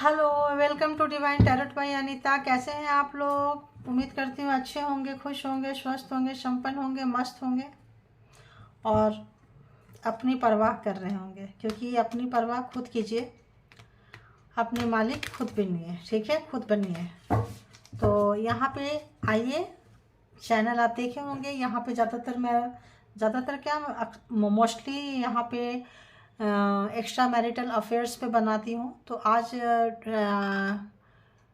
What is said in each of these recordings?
Hello, welcome to divine tarot by Anita. कैसे हैं आप लोग? उम्मीद करती हूँ अच्छे होंगे, खुश होंगे, स्वस्थ होंगे, संपन्न होंगे, मस्त होंगे और अपनी परवाह कर रहे होंगे, क्योंकि अपनी परवाह खुद कीजिए, अपने मालिक खुद बनिए। ठीक है, खुद बनिए। तो यहाँ पे आइए, चैनल आप देखे होंगे। यहाँ पे ज़्यादातर क्या मोस्टली यहाँ पे एक्स्ट्रा मैरिटल अफेयर्स पे बनाती हूँ। तो आज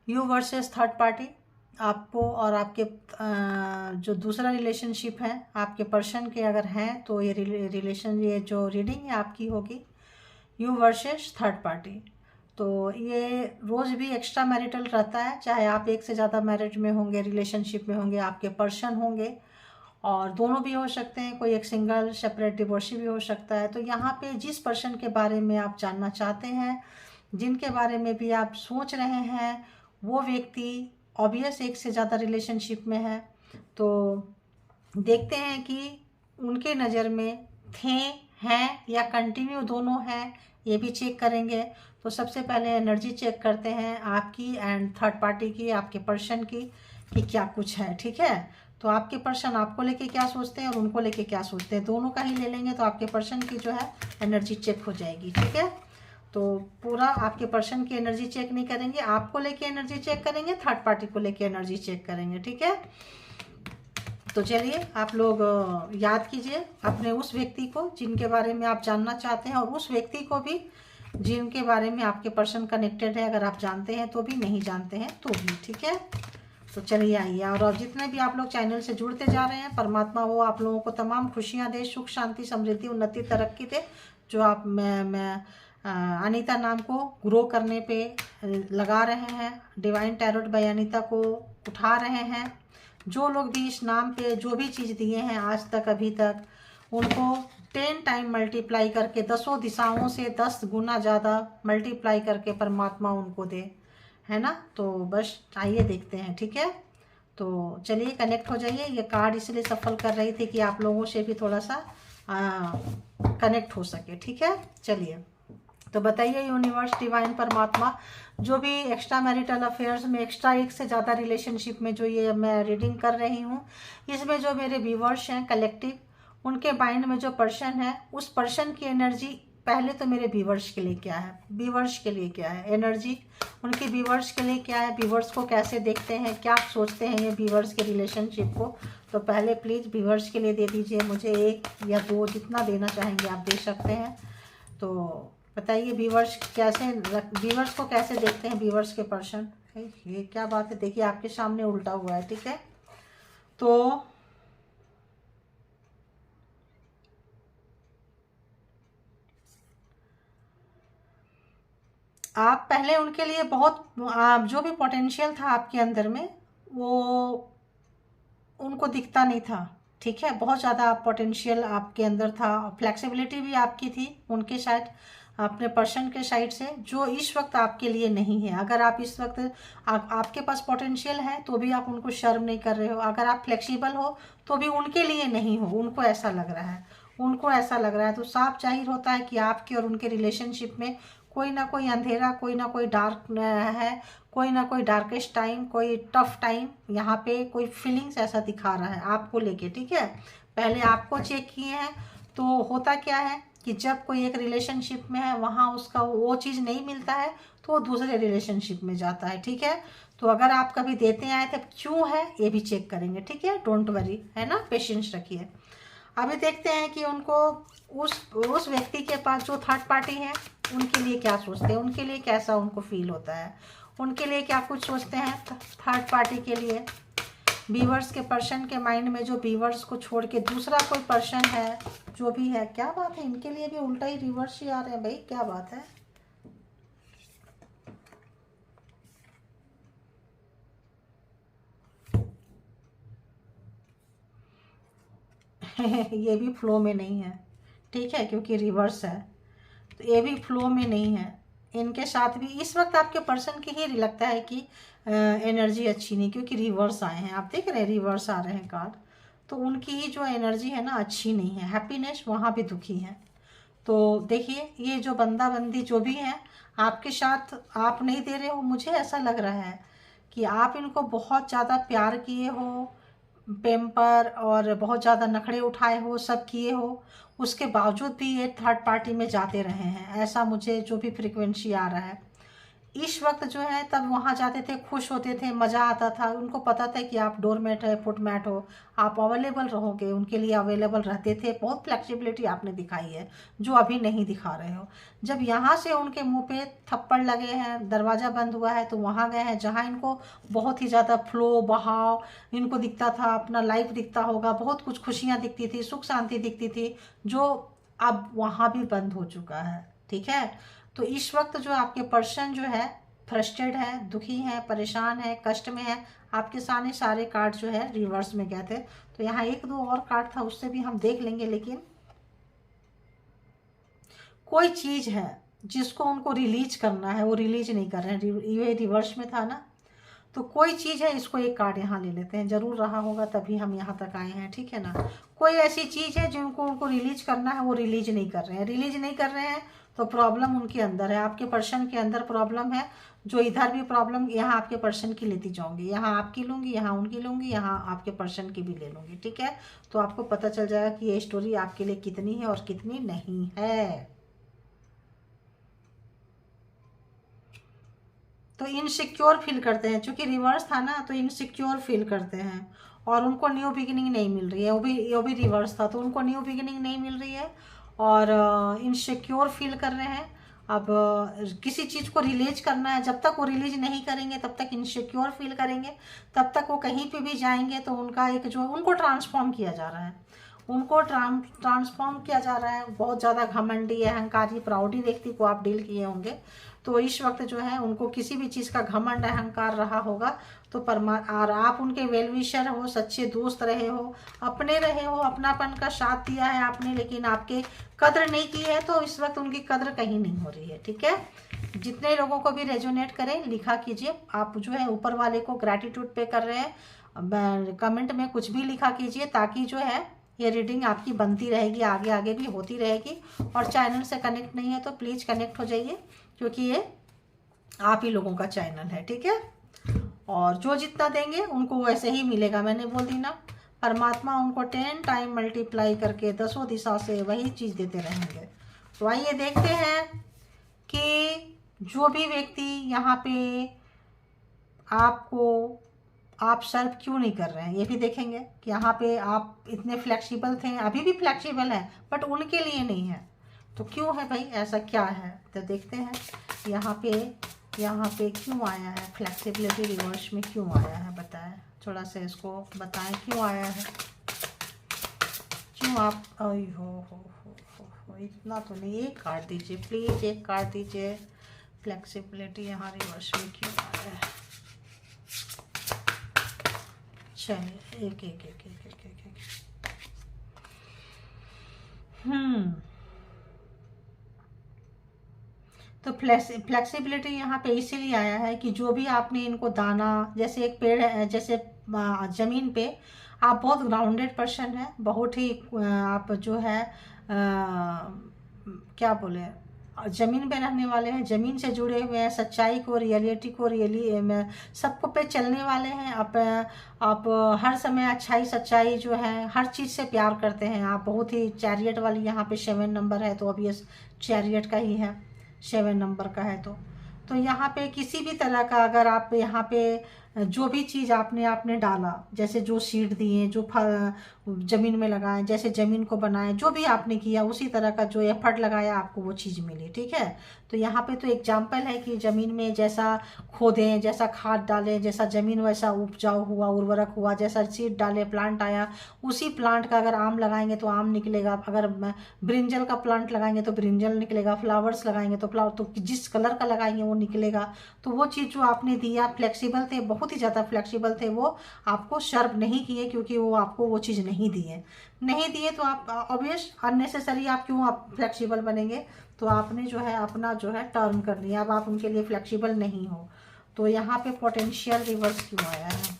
यू वर्सेस थर्ड पार्टी, आपको और आपके जो दूसरा रिलेशनशिप है, आपके पर्सन के अगर हैं तो ये रिलेशन, ये जो रीडिंग है आपकी होगी यू वर्सेस थर्ड पार्टी। तो ये रोज़ भी एक्स्ट्रा मैरिटल रहता है, चाहे आप एक से ज़्यादा मैरिज में होंगे, रिलेशनशिप में होंगे, आपके पर्सन होंगे और दोनों भी हो सकते हैं, कोई एक सिंगल सेपरेट डिवोर्सी भी हो सकता है। तो यहाँ पे जिस पर्सन के बारे में आप जानना चाहते हैं, जिनके बारे में भी आप सोच रहे हैं, वो व्यक्ति ऑब्वियस एक से ज़्यादा रिलेशनशिप में है। तो देखते हैं कि उनके नज़र में थे, हैं या कंटिन्यू दोनों हैं, ये भी चेक करेंगे। तो सबसे पहले एनर्जी चेक करते हैं आपकी एंड थर्ड पार्टी की, आपके पर्सन की, कि क्या कुछ है। ठीक है, तो आपके पर्सन आपको लेके क्या सोचते हैं और उनको लेके क्या सोचते हैं, दोनों का ही ले लेंगे तो आपके पर्सन की जो है एनर्जी चेक हो जाएगी। ठीक है, तो पूरा आपके पर्सन की एनर्जी चेक नहीं करेंगे, आपको लेके एनर्जी चेक करेंगे, थर्ड पार्टी को लेके एनर्जी चेक करेंगे। ठीक है, तो चलिए आप लोग याद कीजिए अपने उस व्यक्ति को जिनके बारे में आप जानना चाहते हैं, और उस व्यक्ति को भी जिनके बारे में आपके पर्सन कनेक्टेड है, अगर आप जानते हैं तो भी, नहीं जानते हैं तो भी। ठीक है, तो चलिए आइए। और जितने भी आप लोग चैनल से जुड़ते जा रहे हैं, परमात्मा वो आप लोगों को तमाम खुशियाँ दे, सुख शांति समृद्धि उन्नति तरक्की दे, जो आप मैं अनीता नाम को ग्रो करने पे लगा रहे हैं, डिवाइन टैरोट बाय अनीता को उठा रहे हैं। जो लोग भी इस नाम पे जो भी चीज़ दिए हैं आज तक, अभी तक, उनको 10 टाइम मल्टीप्लाई करके, 10 दिशाओं से 10 गुना ज़्यादा मल्टीप्लाई करके परमात्मा उनको दे, है ना। तो बस आइए देखते हैं। ठीक है, तो चलिए कनेक्ट हो जाइए। ये कार्ड इसलिए सफल कर रही थी कि आप लोगों से भी थोड़ा सा कनेक्ट हो सके। ठीक है, चलिए तो बताइए यूनिवर्स, डिवाइन, परमात्मा, जो भी एक्स्ट्रा मैरिटल अफेयर्स में, एक्स्ट्रा एक से ज़्यादा रिलेशनशिप में जो ये मैं रीडिंग कर रही हूँ, इसमें जो मेरे व्यूवर्स हैं कलेक्टिव, उनके माइंड में जो पर्सन है, उस पर्सन की एनर्जी पहले तो मेरे व्यूवर्स के लिए क्या है, व्यूवर्स के लिए क्या है एनर्जी, उनके व्यूवर्स के लिए क्या है, व्यूवर्स को कैसे देखते हैं, क्या सोचते हैं ये व्यूवर्स के रिलेशनशिप को। तो पहले प्लीज़ व्यूवर्स के लिए दे दीजिए मुझे 1 या 2, जितना देना चाहेंगे आप दे सकते हैं। तो बताइए व्यूवर्स व्यूवर्स को कैसे देखते हैं, व्यूवर्स के पर्सन। ये क्या बात है, देखिए आपके सामने उल्टा हुआ है। ठीक है, तो आप पहले उनके लिए बहुत, आप जो भी पोटेंशियल था आपके अंदर में, वो उनको दिखता नहीं था। ठीक है, बहुत ज़्यादा पोटेंशियल आपके अंदर था, फ्लेक्सिबिलिटी भी आपकी थी उनके साइड, अपने पर्सन के साइड से, जो इस वक्त आपके लिए नहीं है। अगर आप इस वक्त आपके पास पोटेंशियल है तो भी आप उनको शर्म नहीं कर रहे हो, अगर आप फ्लेक्सिबल हो तो भी उनके लिए नहीं हो, उनको ऐसा लग रहा है, उनको ऐसा लग रहा है। तो साफ जाहिर होता है कि आपके और उनके रिलेशनशिप में कोई ना कोई अंधेरा, कोई ना कोई डार्क है, कोई ना कोई डार्केस्ट टाइम, कोई टफ टाइम, यहाँ पे कोई फीलिंग्स ऐसा दिखा रहा है आपको लेके। ठीक है, पहले आपको चेक किए हैं। तो होता क्या है कि जब कोई एक रिलेशनशिप में है, वहाँ उसका वो चीज़ नहीं मिलता है तो वो दूसरे रिलेशनशिप में जाता है। ठीक है, तो अगर आप कभी देते आए थे, क्यों है ये भी चेक करेंगे। ठीक है, डोंट वरी, है ना, पेशेंस रखिए। अभी देखते हैं कि उनको उस व्यक्ति के पास जो थर्ड पार्टी है, उनके लिए क्या सोचते हैं, उनके लिए कैसा उनको फील होता है, उनके लिए क्या कुछ सोचते हैं थर्ड पार्टी के लिए। व्यूवर्स के पर्सन के माइंड में जो व्यूवर्स को छोड़ के दूसरा कोई पर्सन है, जो भी है, क्या बात है, इनके लिए भी उल्टा ही रिवर्स ही आ रहे हैं भाई, क्या बात है। ये भी फ्लो में नहीं है। ठीक है, क्योंकि रिवर्स है तो ये भी फ्लो में नहीं है। इनके साथ भी इस वक्त आपके पर्सन की ही लगता है कि एनर्जी अच्छी नहीं, क्योंकि रिवर्स आए हैं, आप देख रहे हैं रिवर्स आ रहे हैं कार्ड। तो उनकी ही जो एनर्जी है ना, अच्छी नहीं है, हैप्पीनेस वहाँ भी दुखी है। तो देखिए ये जो बंदा बंदी जो भी है, आपके साथ आप नहीं दे रहे हो, मुझे ऐसा लग रहा है कि आप इनको बहुत ज़्यादा प्यार किए हो, पेम्पर और बहुत ज़्यादा नखरे उठाए हो, सब किए हो, उसके बावजूद भी ये थर्ड पार्टी में जाते रहे हैं, ऐसा मुझे जो भी फ्रीक्वेंसी आ रहा है। इस वक्त जो है तब वहाँ जाते थे, खुश होते थे, मज़ा आता था, उनको पता था कि आप डोरमेट है, फुटमैट हो, आप अवेलेबल रहोगे, उनके लिए अवेलेबल रहते थे। बहुत फ्लेक्सिबिलिटी आपने दिखाई है जो अभी नहीं दिखा रहे हो। जब यहाँ से उनके मुंह पे थप्पड़ लगे हैं, दरवाज़ा बंद हुआ है, तो वहाँ गए हैं जहाँ इनको बहुत ही ज़्यादा फ्लो बहाव इनको दिखता था, अपना लाइफ दिखता होगा, बहुत कुछ खुशियाँ दिखती थी, सुख शांति दिखती थी, जो अब वहाँ भी बंद हो चुका है। ठीक है, तो इस वक्त जो आपके पर्सन जो है फ्रस्ट्रेट है, दुखी है, परेशान है, कष्ट में है। आपके सामने सारे कार्ड जो है रिवर्स में गए थे, तो यहाँ एक दो और कार्ड था उससे भी हम देख लेंगे, लेकिन कोई चीज़ है जिसको उनको रिलीज करना है, वो रिलीज नहीं कर रहे हैं, ये रिवर्स में था ना, तो कोई चीज़ है, इसको एक कार्ड यहाँ ले लेते हैं, जरूर रहा होगा तभी हम यहाँ तक आए हैं। ठीक है ना, कोई ऐसी चीज़ है जिनको उनको रिलीज करना है, वो रिलीज नहीं कर रहे हैं, रिलीज नहीं कर रहे हैं, तो प्रॉब्लम उनके अंदर है, आपके पर्सन के अंदर प्रॉब्लम है। जो इधर भी प्रॉब्लम, यहाँ आपके पर्सन की लेती जाऊंगी, यहाँ आपकी लूंगी, यहाँ उनकी लूंगी, यहाँ आपके पर्सन की भी ले लूंगी। ठीक है, तो आपको पता चल जाएगा कि ये स्टोरी आपके लिए कितनी है और कितनी नहीं है। तो इनसिक्योर फील करते हैं, क्योंकि रिवर्स था ना, तो इनसिक्योर फील करते हैं और उनको न्यू बिगिनिंग नहीं मिल रही है, वो भी रिवर्स था, तो उनको न्यू बिगिनिंग नहीं मिल रही है और इनसिक्योर फील कर रहे हैं। अब किसी चीज़ को रिलीज करना है, जब तक वो रिलीज नहीं करेंगे तब तक इनसिक्योर फील करेंगे, तब तक वो कहीं पे भी जाएंगे तो उनका एक जो उनको ट्रांसफॉर्म किया जा रहा है, उनको ट्रांसफॉर्म किया जा रहा है। बहुत ज़्यादा घमंडी, अहंकारी, प्राउडी व्यक्ति को आप डील किए होंगे, तो इस वक्त जो है उनको किसी भी चीज़ का घमंड अहंकार रहा होगा, तो और आप उनके वेलविशर हो, सच्चे दोस्त रहे हो, अपने रहे हो, अपनापन का साथ दिया है आपने, लेकिन आपके कद्र नहीं की है, तो इस वक्त उनकी कद्र कहीं नहीं हो रही है। ठीक है, जितने लोगों को भी रेजोनेट करें लिखा कीजिए, आप जो है ऊपर वाले को ग्रैटिट्यूड पे कर रहे हैं, कमेंट में कुछ भी लिखा कीजिए, ताकि जो है ये रीडिंग आपकी बनती रहेगी, आगे आगे भी होती रहेगी। और चैनल से कनेक्ट नहीं है तो प्लीज़ कनेक्ट हो जाइए, क्योंकि ये आप ही लोगों का चैनल है। ठीक है, और जो जितना देंगे उनको वैसे ही मिलेगा, मैंने बोल दी ना, परमात्मा उनको 10 टाइम मल्टीप्लाई करके 10 दिशा से वही चीज़ देते रहेंगे। तो आइए देखते हैं कि जो भी व्यक्ति यहाँ पे आपको आप सर्व क्यों नहीं कर रहे हैं, ये भी देखेंगे कि यहाँ पे आप इतने फ्लेक्सिबल थे, अभी भी फ्लेक्सिबल हैं, बट उनके लिए नहीं है, तो क्यों है भाई, ऐसा क्या है, तो देखते हैं यहाँ पे क्यों आया है, फ्लेक्सिबिलिटी रिवर्स में क्यों आया है, बताएं, थोड़ा सा इसको बताएं क्यों आया है, क्यों आप हो, इतना तो नहीं, एक कार्ड दीजिए प्लीज़, एक कार्ड दीजिए, फ्लेक्सिबिलिटी यहाँ रिवर्स में क्यों आया है। चलिए एक एक एक एक एक एक एक तो फ्लेक्सिबिलिटी यहाँ पे इसीलिए आया है कि जो भी आपने इनको दाना, जैसे एक पेड़ है, जैसे ज़मीन पे आप बहुत ग्राउंडेड पर्सन है, बहुत ही आप जो है क्या बोले, ज़मीन पे रहने वाले हैं, ज़मीन से जुड़े हुए हैं, सच्चाई को, रियलिटी को सबको पे चलने वाले हैं। आप हर समय अच्छाई सच्चाई जो है हर चीज़ से प्यार करते हैं। आप बहुत ही चैरियट वाली, यहाँ पे 7 नंबर है, तो अब ये चैरियट का ही है, 7 नंबर का है, तो यहाँ पे किसी भी तरह का अगर आप यहाँ पे जो भी चीज़ आपने डाला, जैसे जो सीड दिए, जो ज़मीन में लगाए, जैसे ज़मीन को बनाए, जो भी आपने किया उसी तरह का जो एफर्ट लगाया आपको वो चीज़ मिली। ठीक है, तो यहाँ पे तो एग्जाम्पल है कि ज़मीन में जैसा खोदें, जैसा खाद डालें, जैसा ज़मीन वैसा उपजाऊ हुआ, उर्वरक हुआ, जैसा सीड डाले प्लांट आया, उसी प्लांट का अगर आम लगाएंगे तो आम निकलेगा, अगर ब्रिंजल का प्लांट लगाएंगे तो ब्रिंजल निकलेगा, फ्लावर्स लगाएंगे तो फ्लावर, तो जिस कलर का लगाएंगे वो निकलेगा। तो वो चीज़ जो आपने दिया, फ्लेक्सिबल थे, बहुत ही ज़्यादा फ्लेक्सिबल थे, वो आपको सर्व नहीं किए, क्योंकि वो आपको वो चीज़ नहीं दिए तो आप ऑब्वियस अननेसेसरी आप क्यों आप फ्लेक्सिबल बनेंगे, तो आपने जो है अपना जो है टर्न कर लिया, अब आप उनके लिए फ्लेक्सिबल नहीं हो। तो यहाँ पे पोटेंशियल रिवर्स क्यों आया है,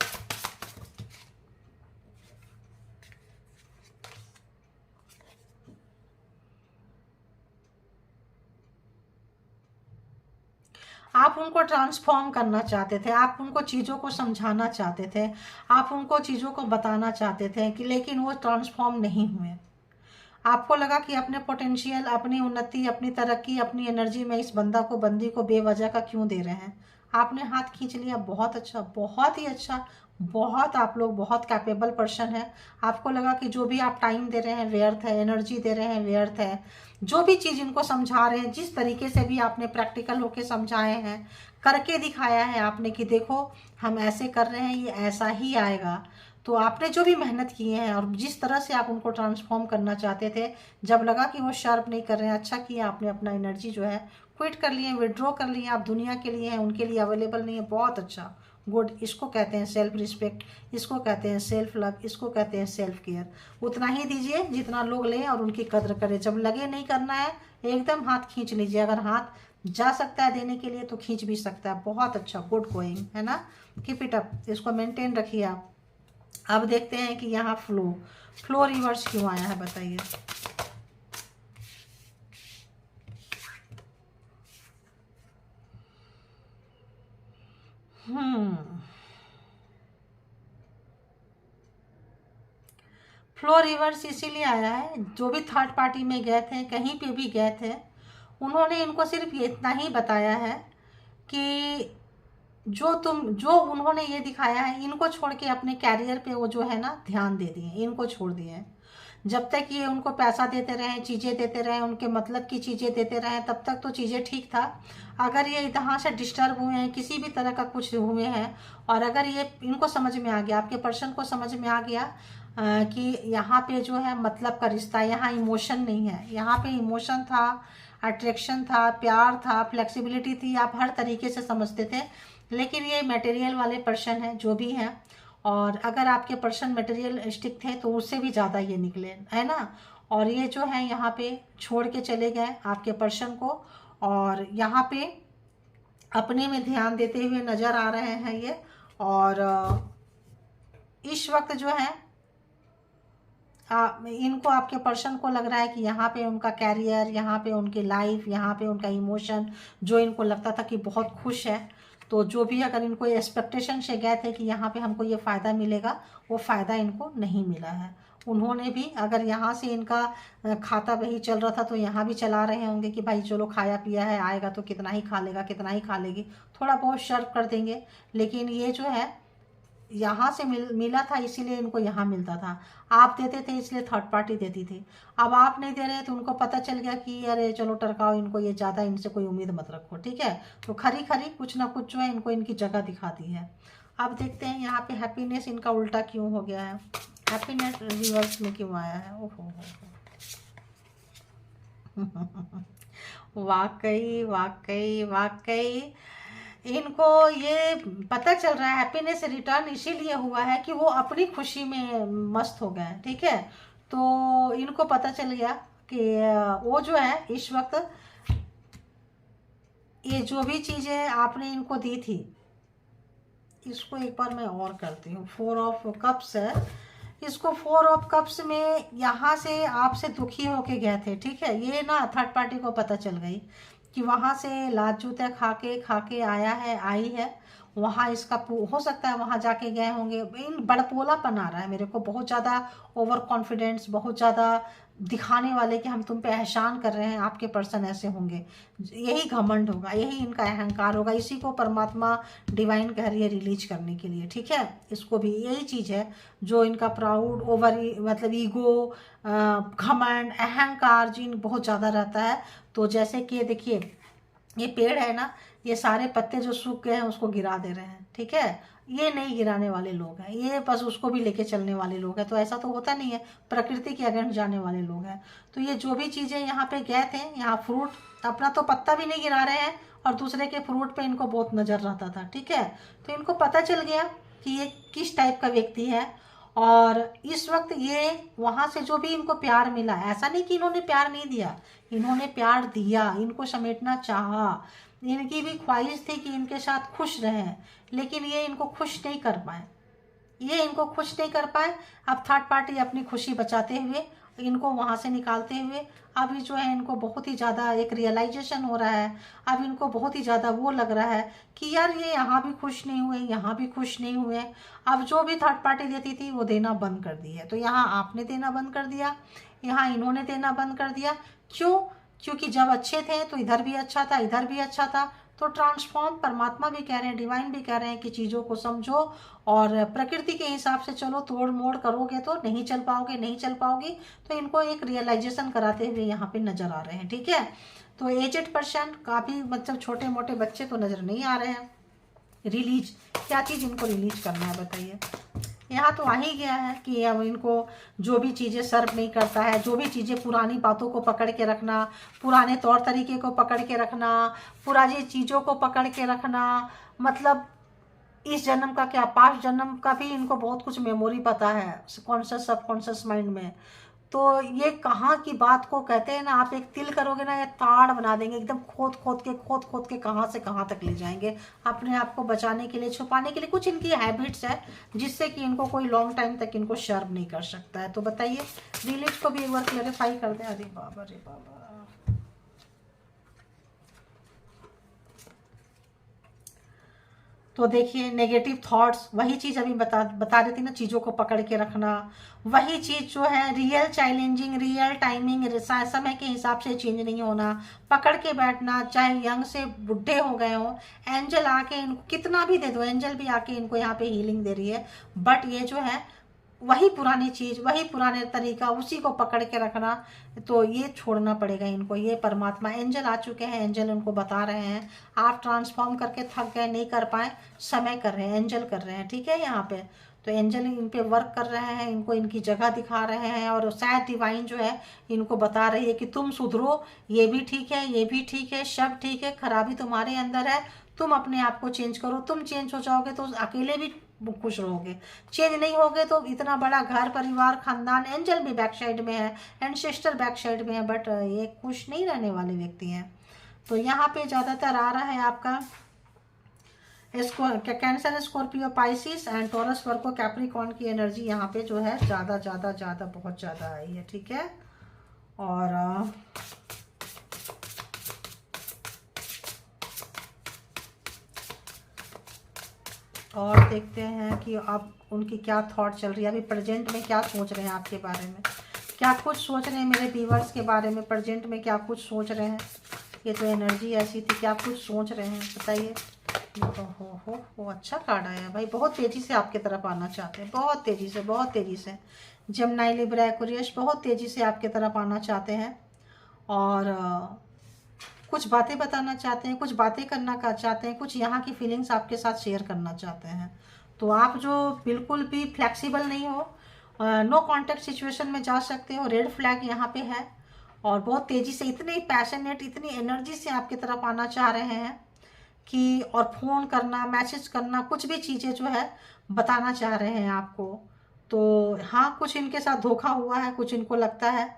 आप उनको ट्रांसफॉर्म करना चाहते थे, आप उनको चीज़ों को समझाना चाहते थे, आप उनको चीज़ों को बताना चाहते थे कि लेकिन वो ट्रांसफॉर्म नहीं हुए। आपको लगा कि अपने पोटेंशियल, अपनी उन्नति, अपनी तरक्की, अपनी एनर्जी में इस बंदी को बेवजह का क्यों दे रहे हैं। आपने हाथ खींच लिया, बहुत अच्छा, बहुत ही अच्छा, बहुत, आप लोग बहुत कैपेबल पर्सन है। आपको लगा कि जो भी आप टाइम दे रहे हैं व्यर्थ है, एनर्जी दे रहे हैं व्यर्थ है, जो भी चीज़ इनको समझा रहे हैं, जिस तरीके से भी आपने प्रैक्टिकल होके समझाए हैं, करके दिखाया है आपने कि देखो हम ऐसे कर रहे हैं, ये ऐसा ही आएगा। तो आपने जो भी मेहनत किए हैं और जिस तरह से आप उनको ट्रांसफॉर्म करना चाहते थे, जब लगा कि वो शार्प नहीं कर रहे हैं, अच्छा किया आपने अपना एनर्जी जो है क्विट कर लिए, विड्रॉ कर लिए। आप दुनिया के लिए हैं, उनके लिए अवेलेबल नहीं है। बहुत अच्छा, गुड। इसको कहते हैं सेल्फ रिस्पेक्ट, इसको कहते हैं सेल्फ लव, इसको कहते हैं सेल्फ केयर। उतना ही दीजिए जितना लोग लें और उनकी कद्र करें। जब लगे नहीं करना है, एकदम हाथ खींच लीजिए। अगर हाथ जा सकता है देने के लिए तो खींच भी सकता है। बहुत अच्छा, गुड गोइंग, है ना। कीप इट अप, इसको मेंटेन रखिए आप। अब देखते हैं कि यहाँ फ्लो रिवर्स क्यों आया है, बताइए। फ्लो रिवर्स इसीलिए आया है, जो भी थर्ड पार्टी में गए थे, कहीं पे भी गए थे, उन्होंने इनको सिर्फ इतना ही बताया है कि जो उन्होंने ये दिखाया है, इनको छोड़ के अपने कैरियर पे वो जो है ना ध्यान दे दिए, इनको छोड़ दिए हैं। जब तक ये उनको पैसा देते रहे, चीज़ें देते रहे, उनके मतलब की चीज़ें देते रहे, तब तक तो चीज़ें ठीक था। अगर ये यहाँ से डिस्टर्ब हुए हैं, किसी भी तरह का कुछ हुए हैं, और अगर ये इनको समझ में आ गया, आपके पर्सन को समझ में आ गया कि यहाँ पे जो है मतलब का रिश्ता, यहाँ इमोशन नहीं है। यहाँ पे इमोशन था, अट्रैक्शन था, प्यार था, फ्लेक्सिबिलिटी थी, आप हर तरीके से समझते थे। लेकिन ये मटेरियल वाले पर्सन हैं जो भी हैं, और अगर आपके पर्सन मटेरियलिस्टिक थे तो उससे भी ज़्यादा ये निकले, है ना। और ये जो है यहाँ पे छोड़ के चले गए आपके पर्सन को, और यहाँ पे अपने में ध्यान देते हुए नज़र आ रहे हैं ये। और इस वक्त जो है इनको, आपके पर्सन को लग रहा है कि यहाँ पे उनका कैरियर, यहाँ पे उनकी लाइफ, यहाँ पे उनका इमोशन, जो इनको लगता था कि बहुत खुश है, तो जो भी अगर इनको एक्सपेक्टेशन से गए थे कि यहाँ पे हमको ये फ़ायदा मिलेगा, वो फ़ायदा इनको नहीं मिला है। उन्होंने भी अगर यहाँ से इनका खाता वही चल रहा था तो यहाँ भी चला रहे होंगे कि भाई चलो खाया पिया है, आएगा तो कितना ही खा लेगा, कितना ही खा लेगी, थोड़ा बहुत सर्व कर देंगे। लेकिन ये जो है यहाँ से मिला था इसीलिए इनको यहाँ मिलता था। आप देते थे इसलिए थर्ड पार्टी देती थी। अब आप नहीं दे रहे तो उनको पता चल गया कि अरे चलो टरकाओ इनको, ये ज़्यादा इनसे कोई उम्मीद मत रखो, ठीक है। तो खरी खरी कुछ ना कुछ जो है इनको इनकी जगह दिखाती है। अब देखते हैं यहाँ पे हैप्पीनेस इनका उल्टा क्यों हो गया है, हैप्पीनेस रिवर्स में क्यों आया है। ओहो वाकई वाकई वाकई इनको ये पता चल रहा है हैप्पीनेस रिटर्न इसीलिए हुआ है कि वो अपनी खुशी में मस्त हो गए, ठीक है। तो इनको पता चल गया कि वो जो है इस वक्त ये जो भी चीज़ें आपने इनको दी थी, इसको एक बार मैं और करती हूँ। 4 ऑफ कप्स है, इसको 4 ऑफ कप्स में यहाँ से आपसे दुखी होके गए थे, ठीक है। ये ना थर्ड पार्टी को पता चल गई कि वहाँ से लात जूते खा के आया है, आई है। वहाँ इसका हो सकता है वहाँ जाके गए होंगे, इन बड़पोलापन आ रहा है मेरे को, बहुत ज़्यादा ओवर कॉन्फिडेंस, बहुत ज़्यादा दिखाने वाले कि हम तुम पे एहसान कर रहे हैं। आपके पर्सन ऐसे होंगे, यही घमंड होगा, यही इनका अहंकार होगा। इसी को परमात्मा डिवाइन कह रही है रिलीज करने के लिए, ठीक है। इसको भी यही चीज़ है जो इनका प्राउड, ओवर मतलब ईगो, घमंड, अहंकार जिन बहुत ज़्यादा रहता है। तो जैसे कि देखिए ये पेड़ है ना, ये सारे पत्ते जो सूख गए हैं उसको गिरा दे रहे हैं, ठीक है। ये नहीं गिराने वाले लोग हैं, ये बस उसको भी लेके चलने वाले लोग हैं। तो ऐसा तो होता नहीं है, प्रकृति के अगेंस्ट जाने वाले लोग हैं। तो ये जो भी चीज़ें यहाँ पे गए थे, यहाँ फ्रूट अपना तो पत्ता भी नहीं गिरा रहे हैं और दूसरे के फ्रूट पे इनको बहुत नज़र रहता था, ठीक है। तो इनको पता चल गया कि ये किस टाइप का व्यक्ति है। और इस वक्त ये वहाँ से जो भी इनको प्यार मिला, ऐसा नहीं कि इन्होंने प्यार नहीं दिया, इन्होंने प्यार दिया, इनको समेटना चाहा, इनकी भी ख्वाहिश थी कि इनके साथ खुश रहें, लेकिन ये इनको खुश नहीं कर पाए, ये इनको खुश नहीं कर पाए। अब थर्ड पार्टी अपनी खुशी बचाते हुए इनको वहाँ से निकालते हुए अभी जो है इनको बहुत ही ज़्यादा एक रियलाइजेशन हो रहा है। अब इनको बहुत ही ज़्यादा वो लग रहा है कि यार ये यहाँ भी खुश नहीं हुए, यहाँ भी खुश नहीं हुए। अब जो भी थर्ड पार्टी देती थी वो देना बंद कर दी है। तो यहाँ आपने देना बंद कर दिया, यहाँ इन्होंने देना बंद कर दिया। क्यों? क्योंकि जब अच्छे थे तो इधर भी अच्छा था, इधर भी अच्छा था। तो ट्रांसफॉर्म, परमात्मा भी कह रहे हैं, डिवाइन भी कह रहे हैं कि चीज़ों को समझो और प्रकृति के हिसाब से चलो। तोड़ मोड़ करोगे तो नहीं चल पाओगे, नहीं चल पाओगी। तो इनको एक रियलाइजेशन कराते हुए यहाँ पे नज़र आ रहे हैं। ठीक है, तो एजेड पर्सन, काफ़ी मतलब छोटे मोटे बच्चे तो नज़र नहीं आ रहे हैं। रिलीज, क्या चीज़ इनको रिलीज करना है बताइए। यहाँ तो आ ही गया है कि अब इनको जो भी चीज़ें सर्व नहीं करता है, जो भी चीज़ें पुरानी बातों को पकड़ के रखना, पुराने तौर तरीके को पकड़ के रखना, पुरानी चीज़ों को पकड़ के रखना, मतलब इस जन्म का क्या, पास्ट जन्म का भी इनको बहुत कुछ मेमोरी पता है कॉन्शियस सबकॉन्शियस माइंड में। तो ये कहाँ की बात को कहते हैं ना, आप एक तिल करोगे ना, ये ताड़ बना देंगे एकदम, खोद खोद के कहाँ से कहाँ तक ले जाएंगे अपने आप को बचाने के लिए, छुपाने के लिए। कुछ इनकी हैबिट्स है जिससे कि इनको कोई लॉन्ग टाइम तक इनको शर्म नहीं कर सकता है। तो बताइए, रिलेट को भी एक बार क्लैरिफाई कर दें। अरे बाबा रे बाबा, तो देखिए नेगेटिव थॉट्स, वही चीज़ अभी बता रही थी ना, चीज़ों को पकड़ के रखना, वही चीज़ जो है रियल चैलेंजिंग, रियल टाइमिंग, समय के हिसाब से चेंज नहीं होना, पकड़ के बैठना, चाहे यंग से बुढ़े हो गए हो। एंजल आके इनको कितना भी दे दो, एंजल भी आके इनको यहाँ पे हीलिंग दे रही है, बट ये जो है वही पुरानी चीज़, वही पुराने तरीका, उसी को पकड़ के रखना, तो ये छोड़ना पड़ेगा इनको। ये परमात्मा एंजल आ चुके हैं, एंजल उनको बता रहे हैं आप ट्रांसफॉर्म करके थक गए, नहीं कर पाए, समय कर रहे हैं, एंजल कर रहे हैं। ठीक है, यहाँ पे तो एंजल इन पे वर्क कर रहे हैं, इनको इनकी जगह दिखा रहे हैं, और शायद डिवाइन जो है इनको बता रही है कि तुम सुधरो, ये भी ठीक है, ये भी ठीक है, सब ठीक है, खराबी तुम्हारे अंदर है, तुम अपने आप को चेंज करो। तुम चेंज हो जाओगे तो अकेले भी खुश रहोगे, चेंज नहीं होगे तो इतना बड़ा घर परिवार खानदान, एंजल भी बैक साइड में है, एंसेस्टर बैक साइड में है, बट ये खुश नहीं रहने वाले व्यक्ति हैं। तो यहाँ पे ज़्यादातर आ रहा है आपका cancer, Scorpio, Pisces and taurus, Virgo, Capricorn की एनर्जी यहाँ पे जो है ज़्यादा बहुत ज़्यादा आई है। ठीक है, और देखते हैं कि अब उनकी क्या थॉट चल रही है, अभी प्रेजेंट में क्या सोच रहे हैं आपके बारे में, क्या कुछ सोच रहे हैं मेरे व्यूअर्स के बारे में, प्रेजेंट में क्या कुछ सोच रहे हैं। ये तो एनर्जी ऐसी थी, क्या कुछ सोच रहे हैं बताइए। हो अच्छा कार्ड आया है भाई, बहुत तेज़ी से आपके तरफ आना चाहते हैं, बहुत तेज़ी से जेमिनी, लिब्रा, एक्वेरियस बहुत तेज़ी से आपके तरफ आना चाहते हैं, और कुछ बातें बताना चाहते हैं, कुछ बातें करना चाहते हैं, कुछ यहाँ की फीलिंग्स आपके साथ शेयर करना चाहते हैं। तो आप जो बिल्कुल भी फ्लेक्सिबल नहीं हो, नो कांटेक्ट सिचुएशन में जा सकते हो, रेड फ्लैग यहाँ पे है, और बहुत तेज़ी से, इतने पैशनेट, इतनी एनर्जी से आपकी तरफ आना चाह रहे हैं कि, और फ़ोन करना, मैसेज करना, कुछ भी चीज़ें जो है बताना चाह रहे हैं आपको। तो हाँ, कुछ इनके साथ धोखा हुआ है, कुछ इनको लगता है,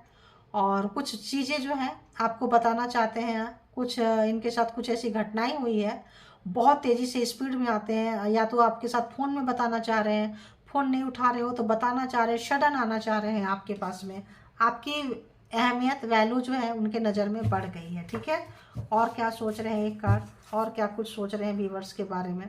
और कुछ चीज़ें जो है आपको बताना चाहते हैं, कुछ इनके साथ कुछ ऐसी घटनाएं हुई है, बहुत तेज़ी से स्पीड में आते हैं, या तो आपके साथ फ़ोन में बताना चाह रहे हैं, फ़ोन नहीं उठा रहे हो तो बताना चाह रहे हैं, सडन आना चाह रहे हैं आपके पास में, आपकी अहमियत, वैल्यू जो है उनके नज़र में बढ़ गई है। ठीक है, और क्या सोच रहे हैं एक कार्ड, और क्या कुछ सोच रहे हैं व्यूअर्स के बारे में।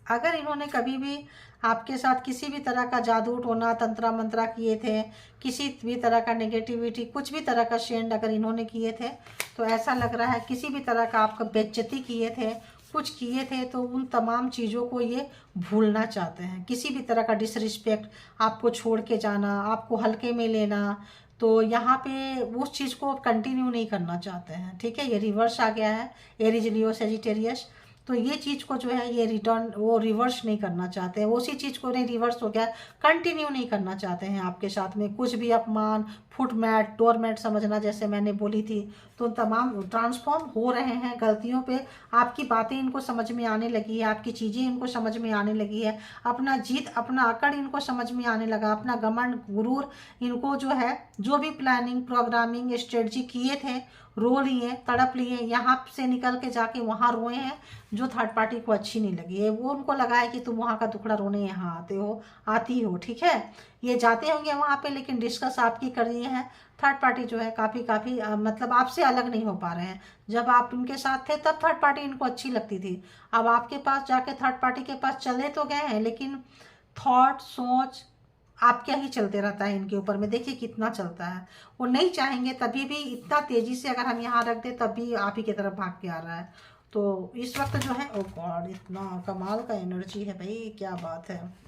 अगर इन्होंने कभी भी आपके साथ किसी भी तरह का जादू टोना तंत्रा मंत्रा किए थे, किसी भी तरह का नेगेटिविटी, कुछ भी तरह का शेंड अगर इन्होंने किए थे, तो ऐसा लग रहा है किसी भी तरह का आपका बेइज्जती किए थे, कुछ किए थे, तो उन तमाम चीज़ों को ये भूलना चाहते हैं। किसी भी तरह का डिसरिस्पेक्ट, आपको छोड़ के जाना, आपको हल्के में लेना, तो यहाँ पे उस चीज़ को कंटिन्यू नहीं करना चाहते हैं। ठीक है, ये रिवर्स आ गया है, एरीज, लियो, सेजिटेरियस, तो ये चीज़ को जो है ये रिटर्न, वो रिवर्स नहीं करना चाहते हैं, उसी चीज़ को नहीं, रिवर्स हो गया, कंटिन्यू नहीं करना चाहते हैं आपके साथ में। कुछ भी अपमान, फुटमैट, डोरमैट समझना, जैसे मैंने बोली थी, तो तमाम ट्रांसफॉर्म हो रहे हैं गलतियों पे। आपकी बातें इनको समझ में आने लगी है, आपकी चीज़ें इनको समझ में आने लगी है, अपना जीत, अपना अकड़ इनको समझ में आने लगा, अपना घमंड, गुरूर इनको जो है, जो भी प्लानिंग, प्रोग्रामिंग, स्ट्रेटजी किए थे रो लिए, तड़प लिए, यहाँ से निकल के जाके वहाँ रोए हैं, जो थर्ड पार्टी को अच्छी नहीं लगी है। वो उनको लगा है कि तुम वहाँ का दुखड़ा रोने यहाँ आती हो, ठीक है। ये जाते होंगे वहाँ पे, लेकिन डिस्कस आपकी कर रही हैं। थर्ड पार्टी जो है काफ़ी मतलब आपसे अलग नहीं हो पा रहे हैं। जब आप इनके साथ थे तब थर्ड पार्टी इनको अच्छी लगती थी, अब आपके पास जाके थर्ड पार्टी के पास चले तो गए हैं, लेकिन थॉट सोच आपके ही चलते रहता है इनके ऊपर में। देखिए कितना चलता है, वो नहीं चाहेंगे तभी भी इतना तेजी से अगर हम यहाँ रख दें तब भी आप ही की तरफ भाग के आ रहा है। तो इस वक्त जो है, ओ गॉड, इतना कमाल का एनर्जी है भाई, क्या बात है।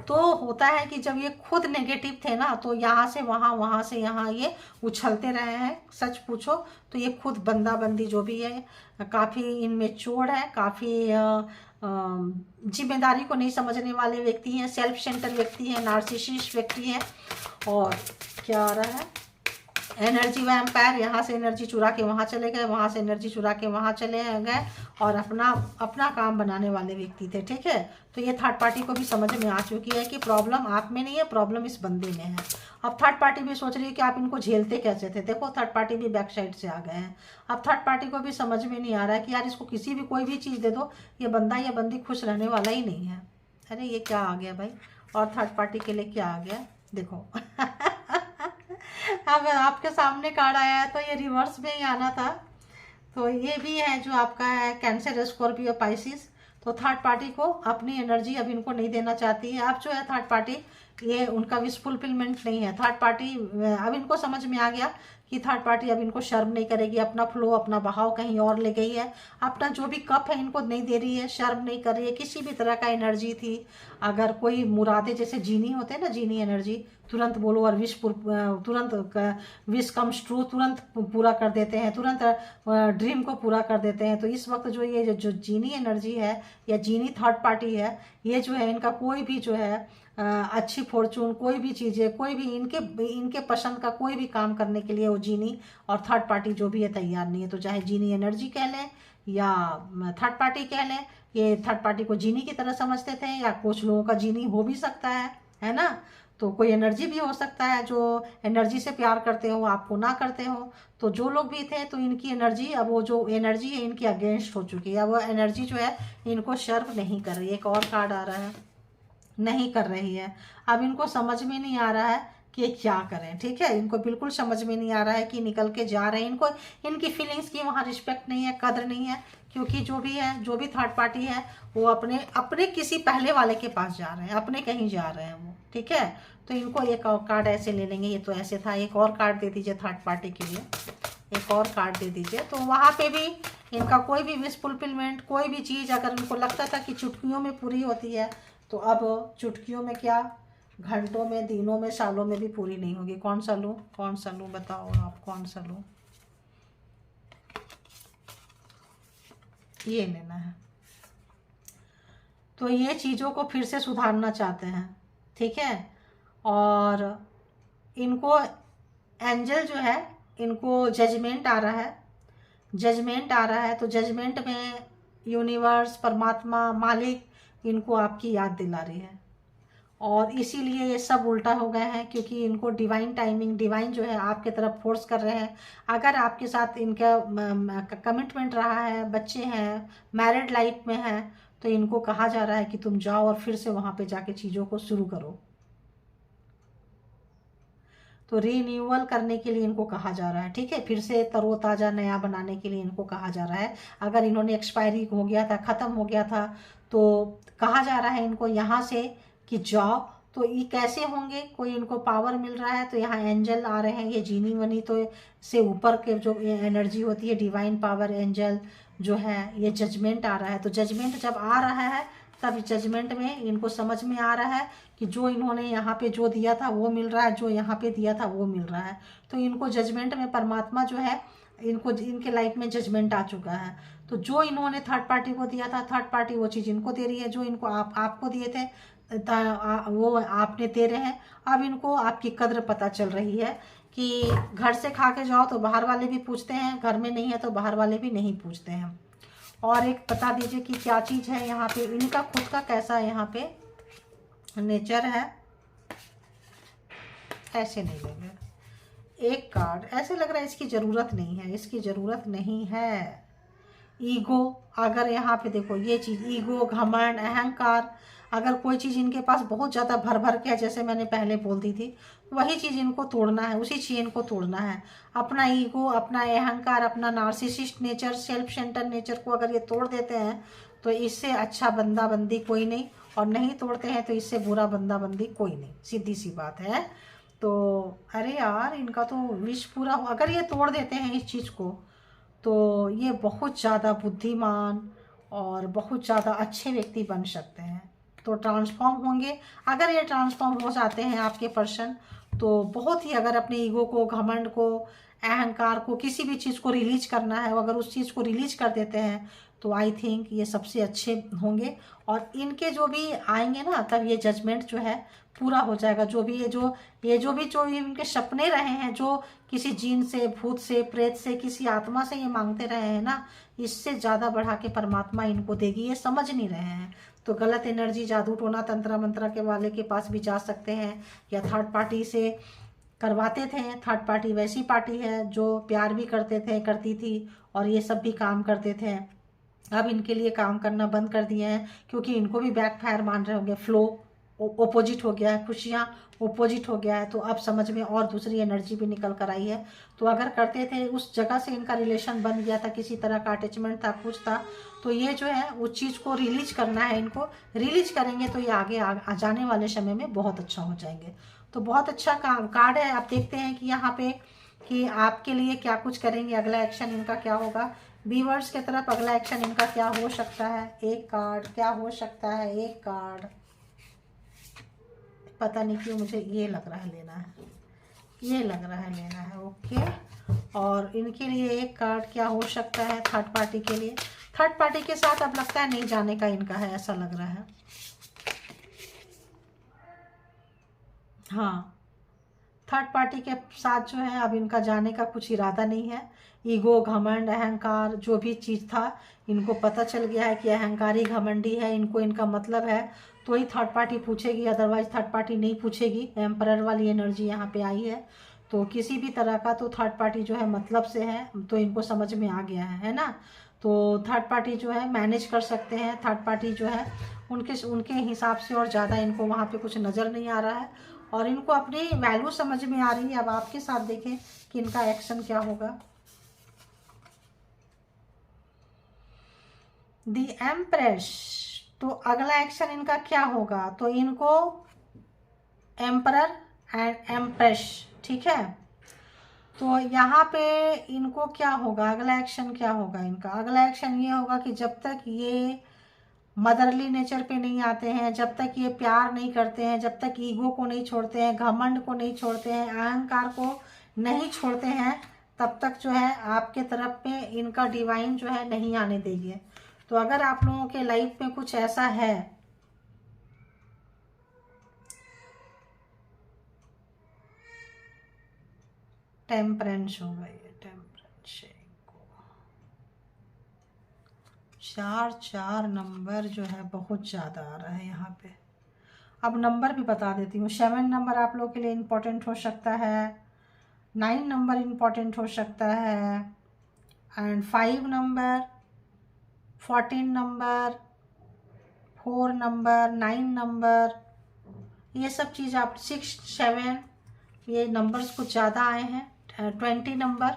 तो होता है कि जब ये खुद नेगेटिव थे ना, तो यहाँ से वहाँ, वहाँ से यहाँ ये उछलते रहे हैं। सच पूछो तो ये खुद बंदा बंदी जो भी है काफ़ी इनमें चोर है, काफ़ी जिम्मेदारी को नहीं समझने वाले व्यक्ति हैं, सेल्फ सेंटर व्यक्ति हैं, नार्सिसिस्ट व्यक्ति हैं। और क्या आ रहा है, एनर्जी वैम्पायर, यहाँ से एनर्जी चुरा के वहाँ चले गए, वहाँ से एनर्जी चुरा के वहाँ चले गए, और अपना काम बनाने वाले व्यक्ति थे, ठीक है। तो ये थर्ड पार्टी को भी समझ में आ चुकी है कि प्रॉब्लम आप में नहीं है, प्रॉब्लम इस बंदे में है। अब थर्ड पार्टी भी सोच रही है कि आप इनको झेलते कैसे थे। देखो थर्ड पार्टी भी बैक साइड से आ गए हैं। अब थर्ड पार्टी को भी समझ में नहीं आ रहा है कि यार इसको किसी भी कोई भी चीज़ दे दो, ये बंदा या बंदी खुश रहने वाला ही नहीं है। अरे ये क्या आ गया भाई, और थर्ड पार्टी के लिए क्या आ गया, देखो। अब आपके सामने कार्ड आया है तो ये रिवर्स में ही आना था। तो ये भी है जो आपका है कैंसर, स्कॉर्पियो, पाइसिस। तो थर्ड पार्टी को अपनी एनर्जी अब इनको नहीं देना चाहती है। अब जो है थर्ड पार्टी, ये उनका विश फुलफिलमेंट नहीं है। थर्ड पार्टी अब इनको समझ में आ गया कि थर्ड पार्टी अब इनको शर्म नहीं करेगी, अपना फ्लो, अपना बहाव कहीं और ले गई है, अपना जो भी कप है इनको नहीं दे रही है, शर्म नहीं कर रही है। किसी भी तरह का एनर्जी थी, अगर कोई मुरादे जैसे जीनी होते हैं ना, जीनी एनर्जी, तुरंत बोलो और तुरंत विश कम्स ट्रू, तुरंत पूरा कर देते हैं, तुरंत ड्रीम को पूरा कर देते हैं। तो इस वक्त जो ये जो जीनी एनर्जी है या जीनी थर्ड पार्टी है, ये जो है इनका कोई भी जो है अच्छी फॉर्चून, कोई भी चीज़ें, कोई भी इनके पसंद का कोई भी काम करने के लिए वो जीनी और थर्ड पार्टी जो भी है तैयार नहीं है। तो चाहे जीनी एनर्जी कह लें या थर्ड पार्टी कह लें, ये थर्ड पार्टी को जीनी की तरह समझते थे, या कुछ लोगों का जीनी हो भी सकता है ना। तो कोई एनर्जी भी हो सकता है जो एनर्जी से प्यार करते हो, आपको ना करते हो। तो जो लोग भी थे, तो इनकी एनर्जी, अब वो जो एनर्जी है इनकी अगेंस्ट हो चुकी है। अब वो एनर्जी जो है इनको सर्व नहीं कर रही है। एक और कार्ड आ रहा है, नहीं कर रही है। अब इनको समझ में नहीं आ रहा है कि क्या करें, ठीक है। इनको बिल्कुल समझ में नहीं आ रहा है कि निकल के जा रहे हैं। इनको इनकी फीलिंग्स की वहाँ रिस्पेक्ट नहीं है, कदर नहीं है, क्योंकि जो भी है, जो भी थर्ड पार्टी है, वो अपने किसी पहले वाले के पास जा रहे हैं, अपने कहीं जा रहे हैं वो, ठीक है। तो इनको एक और कार्ड ऐसे ले लेंगे, ये तो ऐसे था। एक और कार्ड दे दीजिए थर्ड पार्टी के लिए, एक और कार्ड दे दीजिए। तो वहाँ पे भी इनका कोई भी विश फुलफिलमेंट, कोई भी चीज़ अगर इनको लगता था कि चुटकियों में पूरी होती है, तो अब चुटकियों में क्या, घंटों में, दिनों में, सालों में भी पूरी नहीं होगी। कौन सा लूँ, कौन सा लूँ, बताओ आप कौन सा लूँ। ये लेना है। तो ये चीज़ों को फिर से सुधारना चाहते हैं, ठीक है। और इनको एंजल जो है, इनको जजमेंट आ रहा है, जजमेंट आ रहा है। तो जजमेंट में यूनिवर्स, परमात्मा, मालिक इनको आपकी याद दिला रही है, और इसीलिए ये सब उल्टा हो गए हैं, क्योंकि इनको डिवाइन टाइमिंग, डिवाइन जो है आपके तरफ फोर्स कर रहे हैं। अगर आपके साथ इनका कमिटमेंट रहा है, बच्चे हैं, मैरिड लाइफ में है, तो इनको कहा जा रहा है कि तुम जाओ और फिर से वहाँ पे जाके चीज़ों को शुरू करो। तो रीन्यूअल करने के लिए इनको कहा जा रहा है, ठीक है। फिर से तरोताज़ा नया बनाने के लिए इनको कहा जा रहा है। अगर इन्होंने एक्सपायरी हो गया था, ख़त्म हो गया था, तो कहा जा रहा है इनको यहाँ से कि जाओ। तो ये कैसे होंगे, कोई इनको पावर मिल रहा है। तो यहाँ एंजल आ रहे हैं, ये जीनी वनी तो से ऊपर के जो एनर्जी होती है, डिवाइन पावर, एंजल जो है, ये जजमेंट आ रहा है। तो जजमेंट जब आ रहा है, तब जजमेंट में इनको समझ में आ रहा है कि जो इन्होंने यहाँ पे जो दिया था वो मिल रहा है, जो यहाँ पे दिया था वो मिल रहा है। तो इनको जजमेंट में परमात्मा जो है, इनको इनके लाइफ में जजमेंट आ चुका है। तो जो इन्होंने थर्ड पार्टी को दिया था, थर्ड पार्टी वो चीज़ इनको दे रही है। जो इनको आपको दिए थे वो आपने दे रहे हैं। अब इनको आपकी कद्र पता चल रही है कि घर से खा के जाओ तो बाहर वाले भी पूछते हैं, घर में नहीं है तो बाहर वाले भी नहीं पूछते हैं। और एक बता दीजिए कि क्या चीज़ है यहाँ पे, इनका खुद का कैसा यहाँ पे नेचर है। ऐसे नहीं लेंगे, एक कार्ड ऐसे लग रहा है इसकी ज़रूरत नहीं है, इसकी ज़रूरत नहीं है। ईगो, अगर यहाँ पे देखो ये चीज़ ईगो, घमंड, अहंकार, अगर कोई चीज़ इनके पास बहुत ज़्यादा भर भर के है, जैसे मैंने पहले बोल दी थी, वही चीज़ इनको तोड़ना है, उसी चेन को तोड़ना है। अपना ईगो, अपना अहंकार, अपना narcissist nature, self centre nature को अगर ये तोड़ देते हैं तो इससे अच्छा बंदा बंदी कोई नहीं, और नहीं तोड़ते हैं तो इससे बुरा बंदा बंदी कोई नहीं, सीधी सी बात है। तो अरे यार, इनका तो विश पूरा हो, अगर ये तोड़ देते हैं इस चीज़ को तो ये बहुत ज़्यादा बुद्धिमान और बहुत ज़्यादा अच्छे व्यक्ति बन सकते हैं। तो ट्रांसफॉर्म होंगे, अगर ये ट्रांसफॉर्म हो जाते हैं आपके पर्सन, तो बहुत ही, अगर अपने ईगो को, घमंड को, अहंकार को, किसी भी चीज़ को रिलीज करना है, अगर उस चीज़ को रिलीज कर देते हैं तो आई थिंक ये सबसे अच्छे होंगे। और इनके जो भी आएंगे ना, तब ये जजमेंट जो है पूरा हो जाएगा। जो भी जो इनके सपने रहे हैं, जो किसी जीन से, भूत से, प्रेत से, किसी आत्मा से ये मांगते रहे हैं ना, इससे ज़्यादा बढ़ा के परमात्मा इनको देगी, ये समझ नहीं रहे हैं। तो गलत एनर्जी, जादू टोना तंत्र मंत्र के वाले के पास भी जा सकते हैं, या थर्ड पार्टी से करवाते थे। थर्ड पार्टी वैसी पार्टी है जो प्यार भी करते थे, करती थी, और ये सब भी काम करते थे। अब इनके लिए काम करना बंद कर दिए हैं, क्योंकि इनको भी बैकफायर मान रहे होंगे। फ्लो ओपोजिट हो गया है, खुशियाँ ओपोजिट हो गया है, तो अब समझ में और दूसरी एनर्जी भी निकल कर आई है। तो अगर करते थे, उस जगह से इनका रिलेशन बन गया था, किसी तरह का अटैचमेंट था, कुछ था, तो ये जो है उस चीज़ को रिलीज करना है। इनको रिलीज करेंगे तो ये आगे जाने वाले समय में बहुत अच्छा हो जाएंगे। तो बहुत अच्छा कार्ड है। आप देखते हैं कि यहाँ पे कि आपके लिए क्या कुछ करेंगे, अगला एक्शन इनका क्या होगा। व्यूअर्स की तरफ अगला एक्शन इनका क्या हो सकता है। एक कार्ड क्या हो सकता है, एक कार्ड, पता नहीं क्यों मुझे ये लग रहा है लेना है, ये लग रहा है लेना है। ओके, और इनके लिए एक कार्ड क्या हो सकता है थर्ड पार्टी के लिए। थर्ड पार्टी के साथ अब लगता है नहीं जाने का इनका है, ऐसा लग रहा है। हाँ, थर्ड पार्टी के साथ जो है अब इनका जाने का कुछ इरादा नहीं है। ईगो, घमंड, अहंकार, जो भी चीज़ था, इनको पता चल गया है कि अहंकारी घमंडी है, इनको इनका मतलब है, तो ही थर्ड पार्टी पूछेगी, अदरवाइज थर्ड पार्टी नहीं पूछेगी। एम्परर वाली एनर्जी यहाँ पे आई है, तो किसी भी तरह का तो थर्ड पार्टी जो है मतलब से है, तो इनको समझ में आ गया है ना। तो थर्ड पार्टी जो है मैनेज कर सकते हैं। थर्ड पार्टी जो है उनके हिसाब से और ज़्यादा इनको वहाँ पे कुछ नज़र नहीं आ रहा है, और इनको अपनी वैल्यू समझ में आ रही है। अब आपके साथ देखें कि इनका एक्शन क्या होगा। द एम्प्रेस, तो अगला एक्शन इनका क्या होगा, तो इनको एम्परर एंड एम्प्रेस, ठीक है। तो यहाँ पे इनको क्या होगा, अगला एक्शन क्या होगा इनका। अगला एक्शन ये होगा कि जब तक ये मदरली नेचर पे नहीं आते हैं, जब तक ये प्यार नहीं करते हैं, जब तक ईगो को नहीं छोड़ते हैं, घमंड को नहीं छोड़ते हैं, अहंकार को नहीं छोड़ते हैं, तब तक जो है आपके तरफ पे इनका डिवाइन जो है नहीं आने देंगे। तो अगर आप लोगों के लाइफ में कुछ ऐसा है, टेम्परेंस होगा ये, टेम्परेंस को 4 नंबर जो है बहुत ज़्यादा आ रहा है यहाँ पे। अब नंबर भी बता देती हूँ। 7 नंबर आप लोग के लिए इम्पोर्टेंट हो सकता है, 9 नंबर इम्पोर्टेंट हो सकता है, and 5 number, 14 number, 4 number, 9 number, ये सब चीज़ आप 6, 7, ये नंबर्स कुछ ज़्यादा आए हैं। 20 नंबर,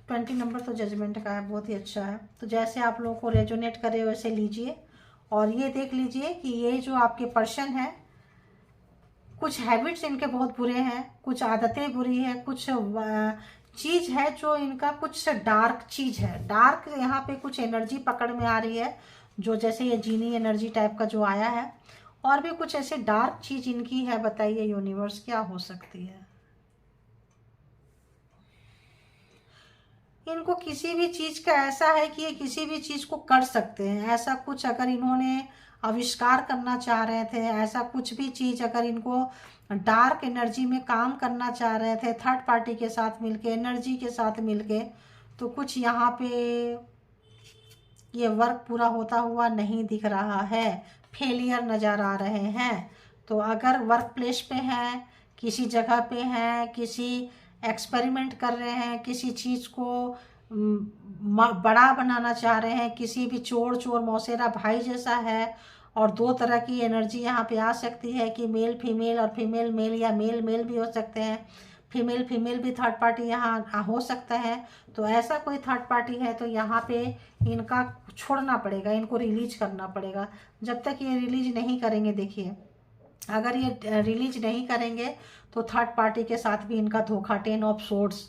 20 नंबर तो जजमेंट का है, बहुत ही अच्छा है। तो जैसे आप लोगों को रेजोनेट करे वैसे लीजिए, और ये देख लीजिए कि ये जो आपके पर्सन है, कुछ हैबिट्स इनके बहुत बुरे हैं, कुछ आदतें बुरी है, कुछ चीज़ है जो इनका कुछ डार्क चीज़ है। डार्क यहाँ पे कुछ एनर्जी पकड़ में आ रही है, जो जैसे ये जीनी एनर्जी टाइप का जो आया है, और भी कुछ ऐसे डार्क चीज़ इनकी है। बताइए यूनिवर्स क्या हो सकती है। इनको किसी भी चीज़ का ऐसा है कि ये किसी भी चीज़ को कर सकते हैं। ऐसा कुछ अगर इन्होंने आविष्कार करना चाह रहे थे, ऐसा कुछ भी चीज़ अगर इनको डार्क एनर्जी में काम करना चाह रहे थे, थर्ड पार्टी के साथ मिलके, एनर्जी के साथ मिलके, तो कुछ यहाँ पे ये वर्क पूरा होता हुआ नहीं दिख रहा है, फेलियर नज़र आ रहे हैं। तो अगर वर्क प्लेस पे हैं, किसी जगह पे हैं, किसी एक्सपेरिमेंट कर रहे हैं, किसी चीज़ को बड़ा बनाना चाह रहे हैं, किसी भी चोर चोर मौसेरा भाई जैसा है। और दो तरह की एनर्जी यहाँ पे आ सकती है कि मेल फीमेल और फीमेल मेल या मेल मेल भी हो सकते हैं, फीमेल फीमेल भी थर्ड पार्टी यहाँ हो सकता है। तो ऐसा कोई थर्ड पार्टी है तो यहाँ पे इनका छोड़ना पड़ेगा, इनको रिलीज करना पड़ेगा। जब तक ये रिलीज नहीं करेंगे, देखिए अगर ये रिलीज नहीं करेंगे तो थर्ड पार्टी के साथ भी इनका धोखा, 10 ऑफ सोर्ड्स,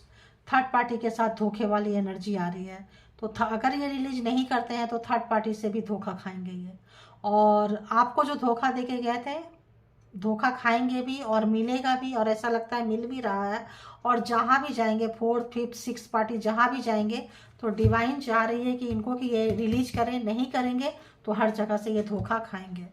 थर्ड पार्टी के साथ धोखे वाली एनर्जी आ रही है। तो अगर ये रिलीज नहीं करते हैं तो थर्ड पार्टी से भी धोखा खाएंगे ये। और आपको जो धोखा देके गए थे, धोखा खाएंगे भी और मिलेगा भी, और ऐसा लगता है मिल भी रहा है। और जहाँ भी जाएंगे, 4th 5th 6th पार्टी जहाँ भी जाएंगे तो डिवाइन चाह रही है कि इनको कि ये रिलीज करें, नहीं करेंगे तो हर जगह से ये धोखा खाएंगे।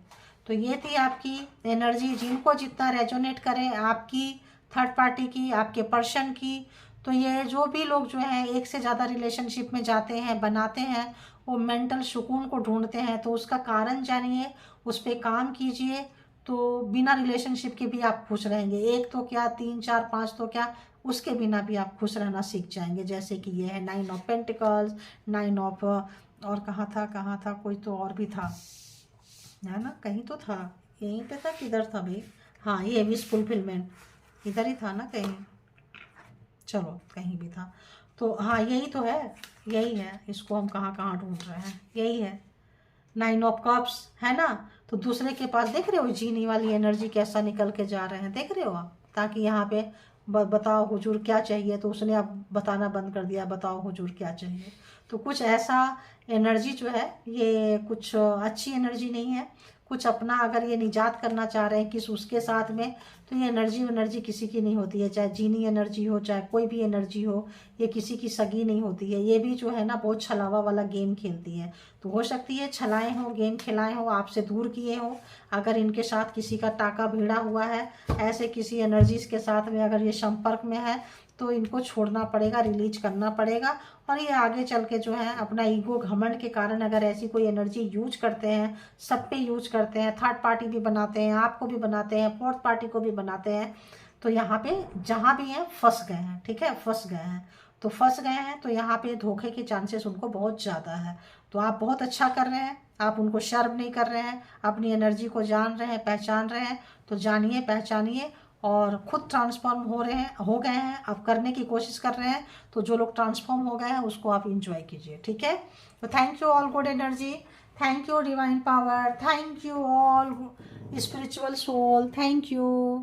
तो ये थी आपकी एनर्जी, जिनको जितना रेजोनेट करे आपकी थर्ड पार्टी की, आपके पर्सन की। तो ये जो भी लोग जो हैं एक से ज़्यादा रिलेशनशिप में जाते हैं, बनाते हैं, वो मेंटल सुकून को ढूंढते हैं। तो उसका कारण जानिए, उस पर काम कीजिए, तो बिना रिलेशनशिप के भी आप खुश रहेंगे। एक तो क्या, 3 4 5 तो क्या, उसके बिना भी आप खुश रहना सीख जाएंगे। जैसे कि ये है 9 ऑफ पेंटिकल्स, 9 ऑफ, और कहाँ था, कोई तो और भी था, है ना, कहीं तो था, यहीं पे था, किधर था भाई, हाँ ये विश फुलफिलमेंट, इधर ही था ना कहीं, चलो कहीं भी था। तो हाँ यही तो है, यही है, इसको हम कहाँ कहाँ ढूंढ रहे हैं, यही है 9 ऑफ कप्स, है ना। तो दूसरे के पास देख रहे हो जीनी वाली एनर्जी कैसा निकल के जा रहे हैं, देख रहे हो आप। ताकि यहाँ पे बताओ हुजूर क्या चाहिए, तो उसने अब बताना बंद कर दिया, बताओ हुजूर क्या चाहिए। तो कुछ ऐसा एनर्जी जो है ये कुछ अच्छी एनर्जी नहीं है। कुछ अपना अगर ये निजात करना चाह रहे हैं किस उसके साथ में, तो ये एनर्जी किसी की नहीं होती है, चाहे जीनी एनर्जी हो, चाहे कोई भी एनर्जी हो, ये किसी की सगी नहीं होती है। ये भी जो है ना बहुत छलावा वाला गेम खेलती है। तो हो सकती है छलाए हो, गेम खिलाए हो, आपसे दूर किए हो। अगर इनके साथ किसी का टाका भिड़ा हुआ है, ऐसे किसी एनर्जीज के साथ में अगर ये संपर्क में है, तो इनको छोड़ना पड़ेगा, रिलीज करना पड़ेगा। और ये आगे चल के जो है अपना ईगो घमंड के कारण अगर ऐसी कोई एनर्जी यूज करते हैं, सब पे यूज करते हैं, थर्ड पार्टी भी बनाते हैं, आपको भी बनाते हैं, फोर्थ पार्टी को भी बनाते हैं, तो यहाँ पे जहाँ भी हैं फंस गए हैं, ठीक है, फंस गए हैं। तो फंस गए हैं तो यहाँ पे धोखे के चांसेस उनको बहुत ज़्यादा है। तो आप बहुत अच्छा कर रहे हैं, आप उनको शर्म नहीं कर रहे हैं, अपनी एनर्जी को जान रहे हैं, पहचान रहे हैं। तो जानिए, पहचानिए, और खुद ट्रांसफॉर्म हो गए हैं, अब करने की कोशिश कर रहे हैं। तो जो लोग ट्रांसफॉर्म हो गए हैं उसको आप इंजॉय कीजिए, ठीक है। तो thank you all good energy, thank you divine power, thank you all spiritual soul, thank you.